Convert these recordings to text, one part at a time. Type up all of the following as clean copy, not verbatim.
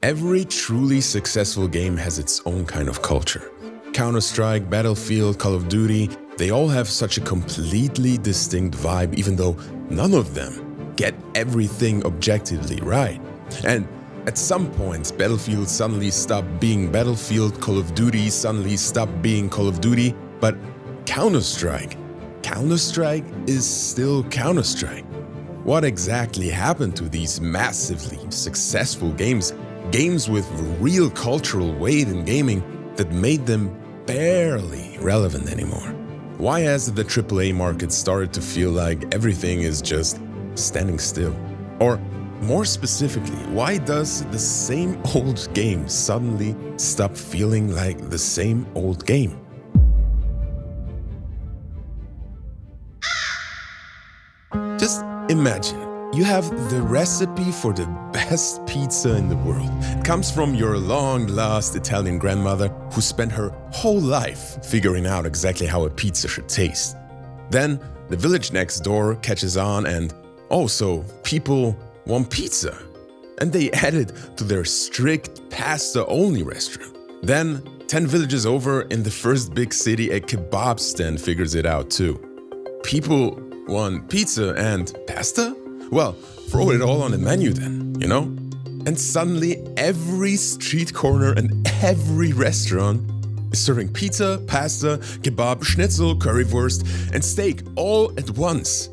Every truly successful game has its own kind of culture. Counter-Strike, Battlefield, Call of Duty, they all have such a completely distinct vibe, even though none of them get everything objectively right. And at some points, Battlefield suddenly stopped being Battlefield, Call of Duty suddenly stopped being Call of Duty, but Counter-Strike is still Counter-Strike. What exactly happened to these massively successful games with real cultural weight in gaming that made them barely relevant anymore? Why has the AAA market started to feel like everything is just standing still? Or more specifically, why does the same old game suddenly stop feeling like the same old game? Just imagine, you have the recipe for the best pizza in the world. It comes from your long-lost Italian grandmother who spent her whole life figuring out exactly how a pizza should taste. Then the village next door catches on and, so people want pizza. And they add it to their strict pasta-only restaurant. Then 10 villages over in the first big city, a kebab stand figures it out too. People want pizza and pasta? Well, throw it all on the menu then, you know? And suddenly every street corner and every restaurant is serving pizza, pasta, kebab, schnitzel, currywurst, and steak all at once.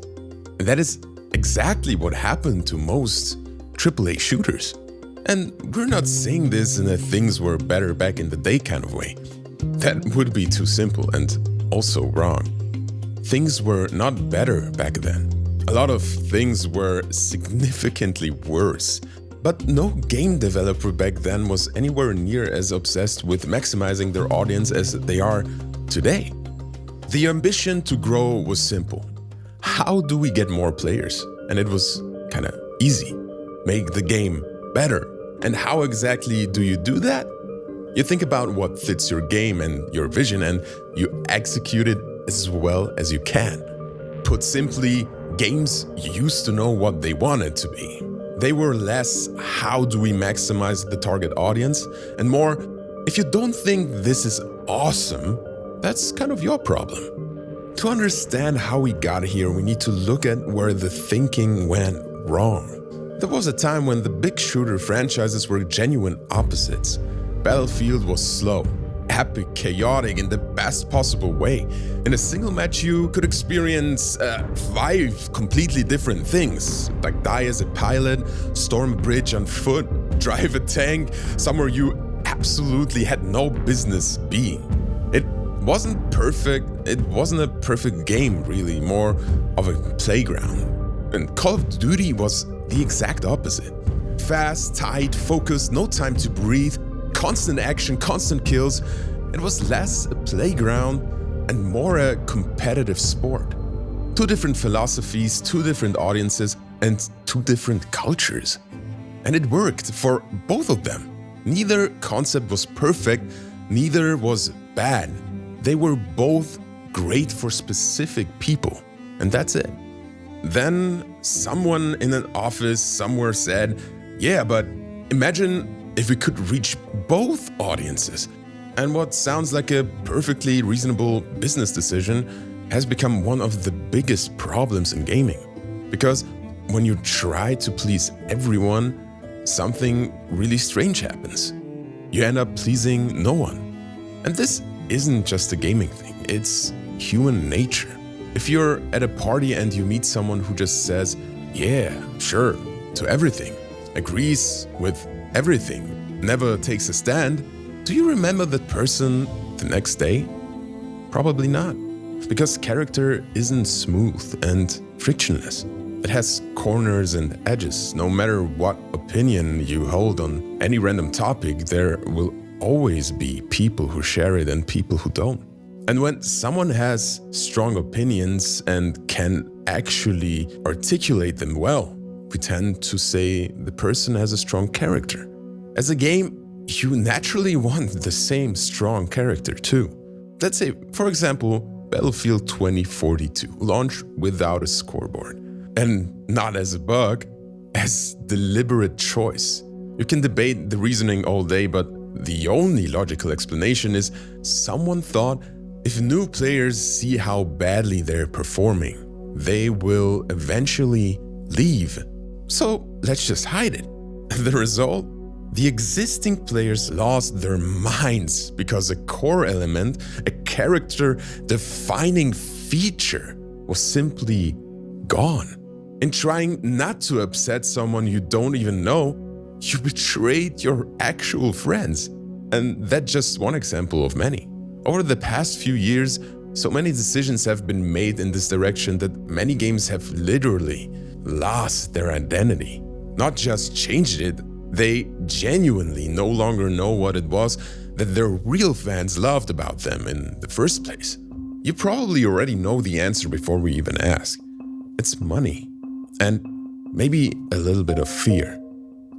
And that is exactly what happened to most AAA shooters. And we're not saying this in a things were better back in the day kind of way. That would be too simple and also wrong. Things were not better back then. A lot of things were significantly worse. But no game developer back then was anywhere near as obsessed with maximizing their audience as they are today. The ambition to grow was simple. How do we get more players? And it was kind of easy. Make the game better. And how exactly do you do that? You think about what fits your game and your vision, and you execute it as well as you can. Put simply, games used to know what they wanted to be. They were less, how do we maximize the target audience? And more, if you don't think this is awesome, that's kind of your problem. To understand how we got here, we need to look at where the thinking went wrong. There was a time when the big shooter franchises were genuine opposites. Battlefield was slow, epic, chaotic in the best possible way. In a single match, you could experience 5 completely different things, like die as a pilot, storm a bridge on foot, drive a tank somewhere you absolutely had no business being. It wasn't perfect, it wasn't a perfect game really, more of a playground. And Call of Duty was the exact opposite. Fast, tight, focused, no time to breathe, constant action, constant kills. It was less a playground and more a competitive sport. 2 different philosophies, 2 different audiences, and 2 different cultures. And it worked for both of them. Neither concept was perfect, neither was bad. They were both great for specific people, and that's it. Then someone in an office somewhere said, yeah, but imagine if we could reach both audiences. And what sounds like a perfectly reasonable business decision has become one of the biggest problems in gaming. Because when you try to please everyone, something really strange happens. You end up pleasing no one. And this isn't just a gaming thing, it's human nature. If you're at a party and you meet someone who just says, yeah, sure, to everything, agrees with everything, never takes a stand, do you remember that person the next day? Probably not. Because character isn't smooth and frictionless. It has corners and edges. No matter what opinion you hold on any random topic, there will always be people who share it and people who don't. And when someone has strong opinions and can actually articulate them well, we tend to say the person has a strong character. As a game, you naturally want the same strong character too. Let's say, for example, Battlefield 2042 launched without a scoreboard. And not as a bug, as deliberate choice. You can debate the reasoning all day, but the only logical explanation is someone thought if new players see how badly they're performing, they will eventually leave. So let's just hide it. The result? The existing players lost their minds because a core element, a character-defining feature, was simply gone. In trying not to upset someone you don't even know, you betrayed your actual friends. And that's just one example of many. Over the past few years, so many decisions have been made in this direction that many games have literally lost their identity. Not just changed it, they genuinely no longer know what it was that their real fans loved about them in the first place. You probably already know the answer before we even ask. It's money. And maybe a little bit of fear.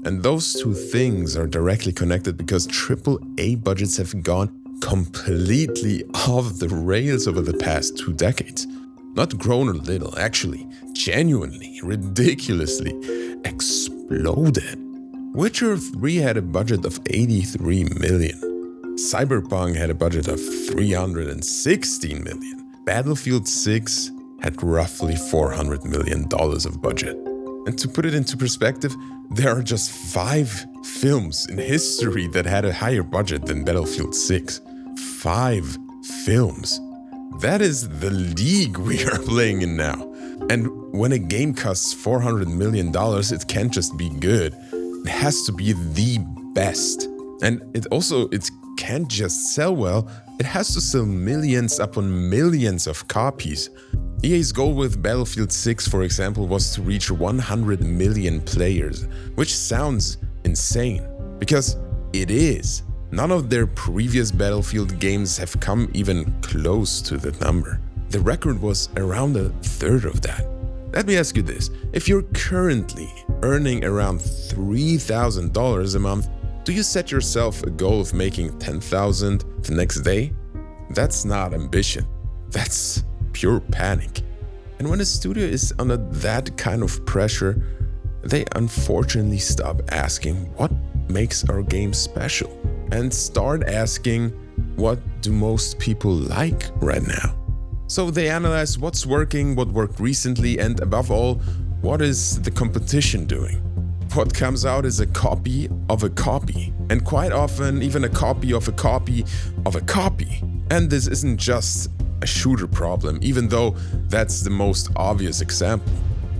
And those two things are directly connected because AAA budgets have gone completely off the rails over the past 2 decades. Not grown a little, actually, genuinely, ridiculously exploded. Witcher 3 had a budget of $83 million. Cyberpunk had a budget of $316 million. Battlefield 6 had roughly $400 million of budget. And to put it into perspective, there are just 5 films in history that had a higher budget than Battlefield 6. 5 films. That is the league we are playing in now. And when a game costs $400 million, it can't just be good. It has to be the best. And it can't just sell well, it has to sell millions upon millions of copies. EA's goal with Battlefield 6, for example, was to reach 100 million players, which sounds insane, because it is. None of their previous Battlefield games have come even close to that number. The record was around 1/3 of that. Let me ask you this, if you're currently earning around $3,000 a month, do you set yourself a goal of making $10,000 the next day? That's not ambition, that's pure panic. And when a studio is under that kind of pressure, they unfortunately stop asking what makes our game special and start asking what do most people like right now. So they analyze what's working, what worked recently, and above all, what is the competition doing? What comes out is a copy of a copy, and quite often even a copy of a copy of a copy. And this isn't just a shooter problem, even though that's the most obvious example.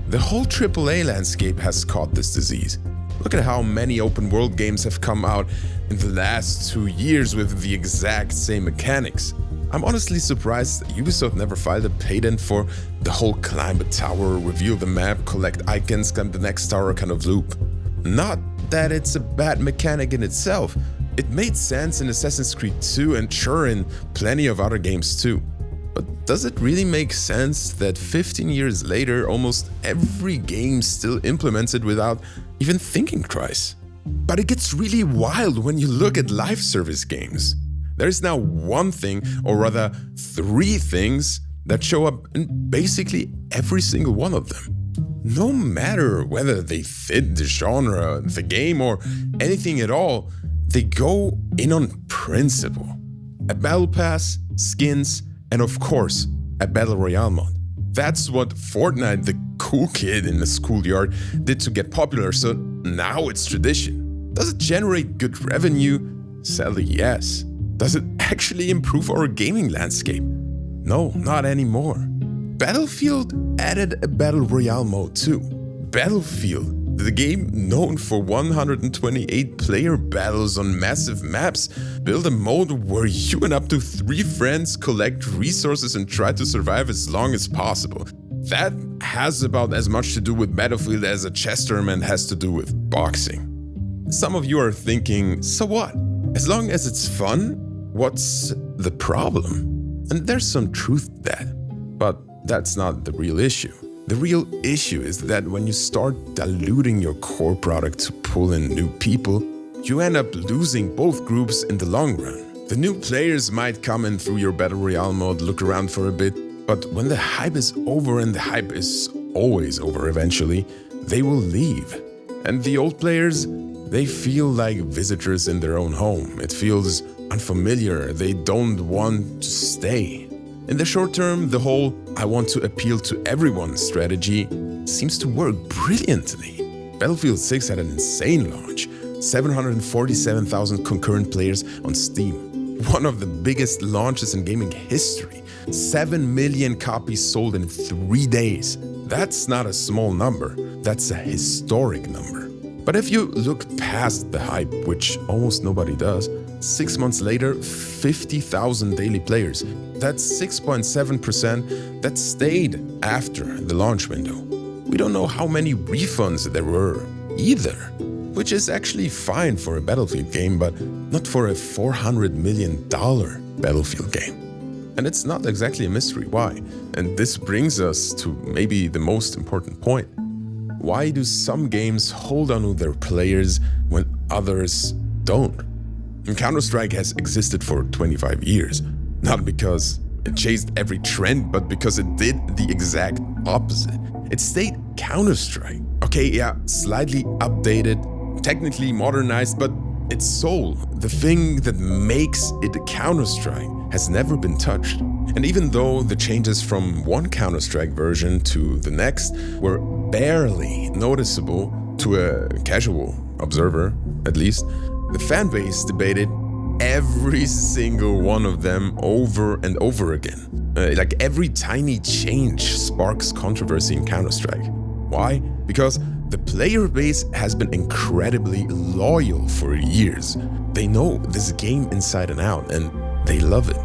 The whole AAA landscape has caught this disease. Look at how many open world games have come out in the last 2 years with the exact same mechanics. I'm honestly surprised that Ubisoft never filed a patent for the whole climb a tower, reveal the map, collect icons, climb the next tower kind of loop. Not that it's a bad mechanic in itself. It made sense in Assassin's Creed 2 and sure in plenty of other games too. But does it really make sense that 15 years later almost every game still implements it without even thinking twice? But it gets really wild when you look at live service games. There is now one thing, or rather 3 things, that show up in basically every single one of them. No matter whether they fit the genre, the game, or anything at all, they go in on principle. A battle pass, skins, and of course, a battle royale mod. That's what Fortnite, the cool kid in the schoolyard, did to get popular, so now it's tradition. Does it generate good revenue? Sadly, yes. Does it actually improve our gaming landscape? No, not anymore. Battlefield added a battle royale mode too. Battlefield, the game known for 128 player battles on massive maps, built a mode where you and up to 3 friends collect resources and try to survive as long as possible. That has about as much to do with Battlefield as a chess tournament has to do with boxing. Some of you are thinking, so what? As long as it's fun, what's the problem? And there's some truth to that. But that's not the real issue. The real issue is that when you start diluting your core product to pull in new people, you end up losing both groups in the long run. The new players might come in through your Battle Royale mode, look around for a bit, but when the hype is over, and the hype is always over eventually, they will leave. And the old players, They feel like visitors in their own home. It feels unfamiliar. They don't want to stay. In the short term, the whole "I want to appeal to everyone" strategy seems to work brilliantly. Battlefield 6 had an insane launch, 747,000 concurrent players on Steam. One of the biggest launches in gaming history. 7 million copies sold in 3 days. That's not a small number, that's a historic number. But if you look past the hype, which almost nobody does, 6 months later, 50,000 daily players. That's 6.7% that stayed after the launch window. We don't know how many refunds there were either, which is actually fine for a Battlefield game, but not for a $400 million Battlefield game. And it's not exactly a mystery why. And this brings us to maybe the most important point. Why do some games hold on to their players when others don't? And Counter-Strike has existed for 25 years, not because it chased every trend, but because it did the exact opposite. It stayed Counter-Strike. Okay, yeah, slightly updated, technically modernized, but its soul, the thing that makes it a Counter-Strike, has never been touched. And even though the changes from one Counter-Strike version to the next were barely noticeable to a casual observer, at least, the fanbase debated every single one of them over and over again. Like every tiny change sparks controversy in Counter-Strike. Why? Because the player base has been incredibly loyal for years. They know this game inside and out, and they love it.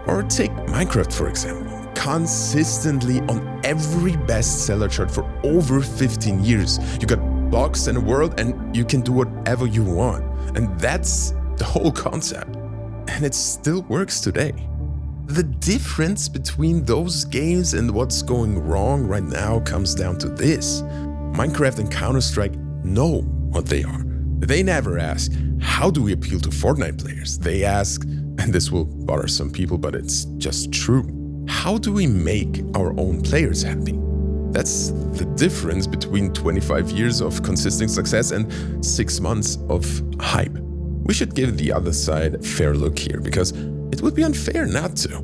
Or take Minecraft, for example. Consistently on every bestseller chart for over 15 years. You got blocks in a world and you can do whatever you want. And that's the whole concept. And it still works today. The difference between those games and what's going wrong right now comes down to this. Minecraft and Counter-Strike know what they are. They never ask, how do we appeal to Fortnite players? They ask, and this will bother some people, but it's just true, how do we make our own players happy? That's the difference between 25 years of consistent success and 6 months of hype. We should give the other side a fair look here, because it would be unfair not to.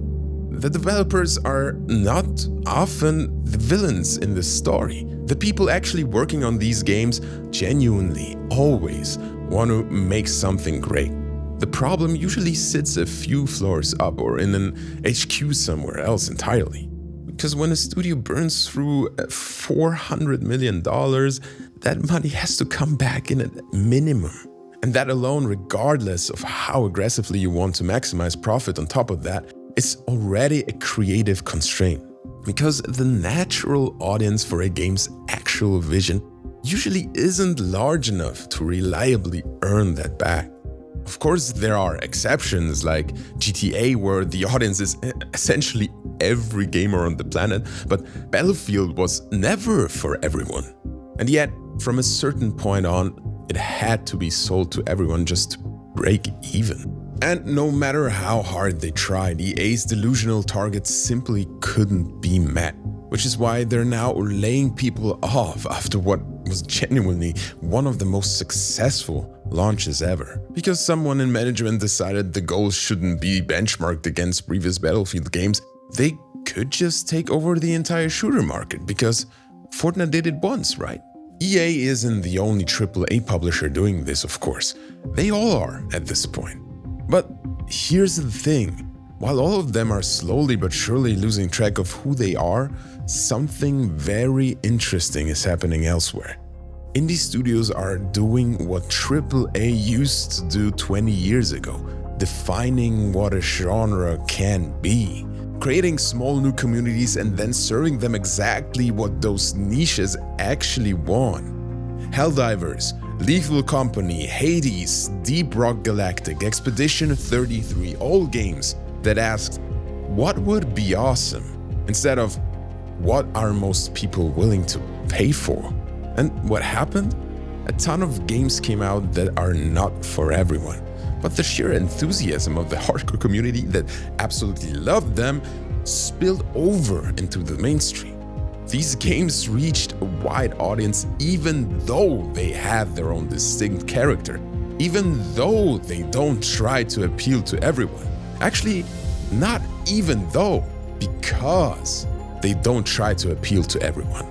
The developers are not often the villains in the story. The people actually working on these games genuinely always want to make something great. The problem usually sits a few floors up or in an HQ somewhere else entirely. Because when a studio burns through $400 million, that money has to come back in at minimum. And that alone, regardless of how aggressively you want to maximize profit on top of that, is already a creative constraint. Because the natural audience for a game's actual vision usually isn't large enough to reliably earn that back. Of course, there are exceptions like GTA, where the audience is essentially every gamer on the planet, but Battlefield was never for everyone. And yet, from a certain point on, it had to be sold to everyone just to break even. And no matter how hard they tried, EA's delusional targets simply couldn't be met. Which is why they're now laying people off after what was genuinely one of the most successful launches ever. Because someone in management decided the goals shouldn't be benchmarked against previous Battlefield games, they could just take over the entire shooter market, because Fortnite did it once, right? EA isn't the only AAA publisher doing this, of course. They all are at this point. But here's the thing. While all of them are slowly but surely losing track of who they are, something very interesting is happening elsewhere. Indie studios are doing what AAA used to do 20 years ago, defining what a genre can be. Creating small new communities and then serving them exactly what those niches actually want. Helldivers, Lethal Company, Hades, Deep Rock Galactic, Expedition 33, all games that asked, what would be awesome? Instead of, what are most people willing to pay for? And what happened? A ton of games came out that are not for everyone. But the sheer enthusiasm of the hardcore community that absolutely loved them spilled over into the mainstream. These games reached a wide audience even though they had their own distinct character, even though they don't try to appeal to everyone. Actually, not even though, because they don't try to appeal to everyone.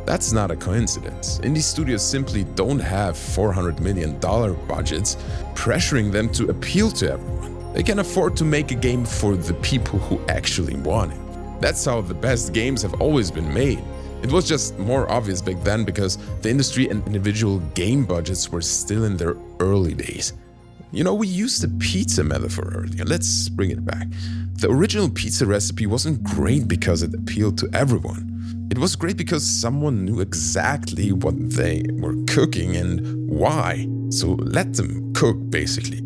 That's not a coincidence. Indie studios simply don't have $400 million budgets pressuring them to appeal to everyone. They can afford to make a game for the people who actually want it. That's how the best games have always been made. It was just more obvious back then because the industry and individual game budgets were still in their early days. You know, we used the pizza metaphor earlier. Let's bring it back. The original pizza recipe wasn't great because it appealed to everyone. It was great because someone knew exactly what they were cooking and why, so let them cook basically.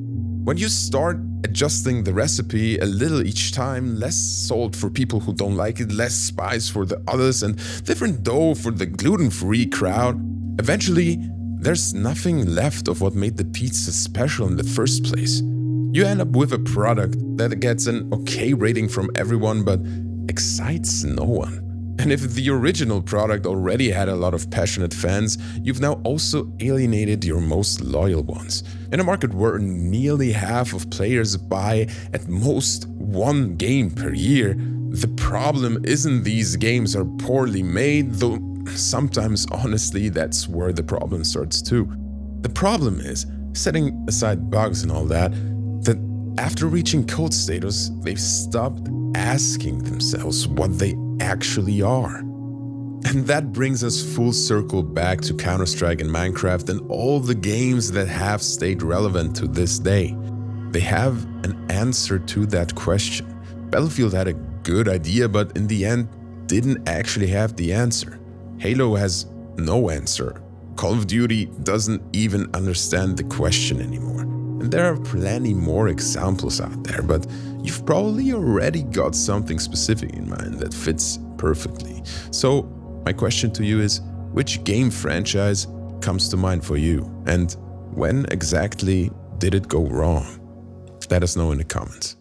When you start adjusting the recipe a little each time, less salt for people who don't like it, less spice for the others, and different dough for the gluten-free crowd, eventually there's nothing left of what made the pizza special in the first place. You end up with a product that gets an okay rating from everyone but excites no one. And if the original product already had a lot of passionate fans, you've now also alienated your most loyal ones. In a market where nearly half of players buy at most one game per year, the problem isn't these games are poorly made, though sometimes honestly that's where the problem starts too. The problem is, setting aside bugs and all that after reaching code status, they've stopped asking themselves what they actually are. And that brings us full circle back to Counter-Strike and Minecraft and all the games that have stayed relevant to this day. They have an answer to that question. Battlefield had a good idea, but in the end didn't actually have the answer. Halo has no answer. Call of Duty doesn't even understand the question anymore. And there are plenty more examples out there, but you've probably already got something specific in mind that fits perfectly. So my question to you is, which game franchise comes to mind for you? And when exactly did it go wrong? Let us know in the comments.